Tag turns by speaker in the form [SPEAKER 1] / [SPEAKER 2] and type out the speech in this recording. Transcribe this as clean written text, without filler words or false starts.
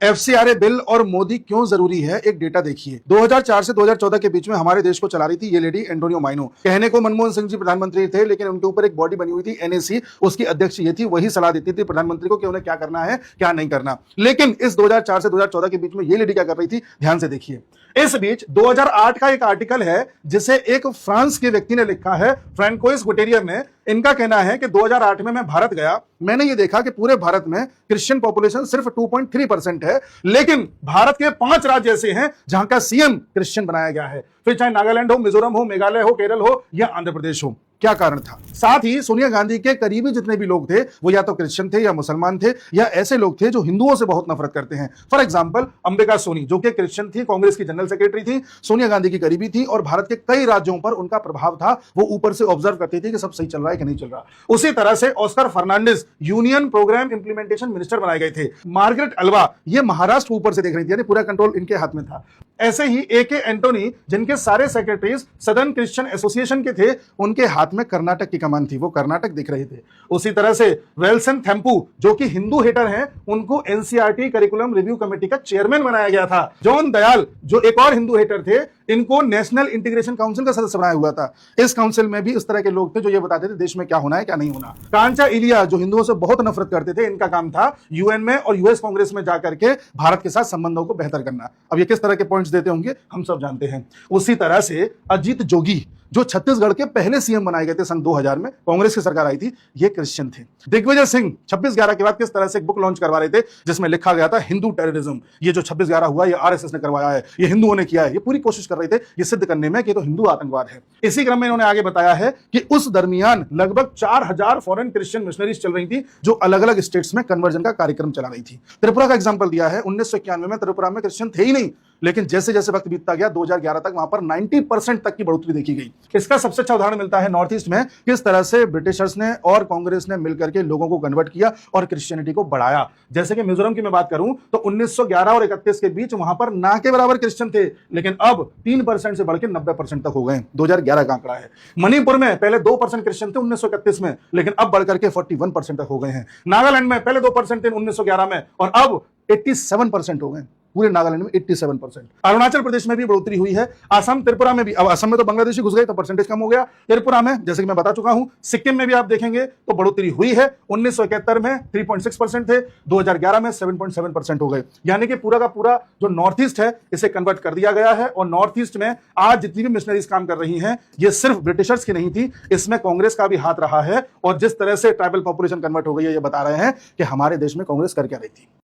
[SPEAKER 1] FCRA bill और मोदी क्यों जरूरी है, एक डेटा देखिए। 2004 से 2014 के बीच में हमारे देश को चला रही थी ये लेडी एंटोनियो माइनो। कहने को मनमोहन सिंह जी प्रधानमंत्री थे, लेकिन उनके ऊपर एक बॉडी बनी हुई थी एनएसी, उसकी अध्यक्ष ये थी, वही सलाह देती थी प्रधानमंत्री को कि उन्हें क्या करना है क्या नहीं करना। लेकिन इस 2004 से 2014 के बीच में ये लेडी क्या कर रही थी, ध्यान से देखिए। इस बीच 2008 का एक आर्टिकल है जिसे एक फ्रांस के व्यक्ति ने लिखा है, फ्रैंकोइस गुटेरियर ने। इनका कहना है कि 2008 में मैं भारत गया, मैंने ये देखा कि पूरे भारत में क्रिश्चियन पॉपुलेशन सिर्फ 2.3% है, लेकिन भारत के 5 राज्य ऐसे हैं जहां का सीएम क्रिश्चियन बनाया गया है, फिर चाहे नागालैंड हो, मिजोरम हो, मेघालय हो, केरल हो या आंध्र प्रदेश हो। क्या कारण था? साथ ही सोनिया गांधी के करीबी जितने भी लोग थे वो या तो क्रिश्चियन थे या मुसलमान थे या ऐसे लोग थे जो हिंदुओं से बहुत नफरत करते हैं। फॉर एग्जांपल अंबिका सोनी, जो कि क्रिश्चियन थी, कांग्रेस की जनरल सेक्रेटरी थी, सोनिया गांधी की करीबी थी और भारत के कई राज्यों पर उनका प्रभाव था। वो ऊपर से ऑब्जर्व करती थी कि सब सही चल रहा है कि नहीं चल रहा। उसी तरह से Oscar Fernandes union program implementation minister बनाए गए थे। मार्गरेट अल्वा ये महाराष्ट्र ऊपर से देख रही थी, यानी पूरा कंट्रोल इनके हाथ में था। ऐसे ही एके एंटोनी, जिनके सारे सेक्रेटरीज सदर्न क्रिश्चियन एसोसिएशन के थे, उनके हाथ में कर्नाटक की कमान थी, वो कर्नाटक दिख रहे थे। उसी तरह से वेल्सन थेम्पू, जो कि हिंदू हेटर हैं, उनको एनसीईआरटी करिकुलम रिव्यू कमेटी का चेयरमैन बनाया गया था। जॉन दयाल, जो एक और हिंदू हेटर थे, इनको नेशनल इंटीग्रेशन काउंसिल का सदस्य बनाया हुआ था। इस काउंसिल में भी इस तरह के लोग थे जो ये बताते थे देश में क्या होना है क्या नहीं होना। कांचा इलिया, जो हिंदुओं से बहुत नफरत करते थे, इनका काम था यूएन में और यूएस कांग्रेस में जाकर के भारत के साथ संबंधों को बेहतर करना। अब ये किस तरह के पॉइंट्स देते होंगे हम सब जानते हैं। उसी तरह से अजीत जोगी, जो छत्तीसगढ़ के पहले सीएम बनाए गए थे सन 2000 में, कांग्रेस की सरकार आई थी, ये क्रिश्चियन थे। दिग्विजय सिंह 26/11 के बाद किस तरह से एक बुक लॉन्च करवा रहे थे जिसमें लिखा गया था हिंदू टेररिज्म, ये जो 26/11 हुआ ये आरएसएस ने करवाया है, ये हिंदुओं ने किया है। ये पूरी कोशिश कर रहे थे ये सिद्ध करने में कि तो हिंदू आतंकवाद है। इसी क्रम में इन्होंने आगे बताया है कि उस दरमियान लगभग 4000 फॉरेन क्रिश्चियन मिशनरीज चल रही थी जो अलग अलग स्टेट्स में कन्वर्जन का कार्यक्रम चला रही थी। त्रिपुरा का एग्जाम्पल दिया है, 1991 में त्रिपुरा में क्रिश्चियन थे ही नहीं, लेकिन जैसे जैसे वक्त बीतता गया 2011 तक वहां पर 90% तक की बढ़ोतरी देखी गई। इसका सबसे अच्छा उदाहरण मिलता है नॉर्थ ईस्ट में, किस तरह से ब्रिटिशर्स ने और कांग्रेस ने मिलकर के लोगों को कन्वर्ट किया और क्रिश्चियनिटी को बढ़ाया। जैसे कि मिजोरम की मैं बात करूं तो 1911 और 31 के बीच वहां पर ना के बराबर क्रिश्चियन थे, लेकिन अब 3% से बढ़ के 90% तक हो गए। 2011 का आंकड़ा है। मणिपुर में पहले 2% क्रिश्चियन थे 1931 में, लेकिन अब बढ़कर के 41% तक हो गए हैं। नागालैंड में पहले 2% थे 1911 में और अब 87% हो गए, पूरे नागालैंड में 87%। अरुणाचल प्रदेश में भी बढ़ोतरी हुई है, असम, त्रिपुरा में भी। अब असम में तो बांग्लादेशी घुस गए तो परसेंटेज कम हो गया। त्रिपुरा में, जैसे कि मैं बता चुका हूं, सिक्किम में भी आप देखेंगे तो बढ़ोतरी हुई है। 1971 में 3.6% थे, 2011 में 7.7% हो गए। यानी कि पूरा का पूरा जो नॉर्थ ईस्ट है इसे कन्वर्ट कर दिया गया है। और नॉर्थ ईस्ट में आज जितनी भी मिशनरीज काम कर रही हैं, ये सिर्फ ब्रिटिशर्स की नहीं थी, इसमें कांग्रेस का भी हाथ रहा है। और जिस तरह से ट्राइबल पॉपुलेशन कन्वर्ट हो गई है, ये बता रहे हैं कि हमारे देश में कांग्रेस कर क्या रही थी।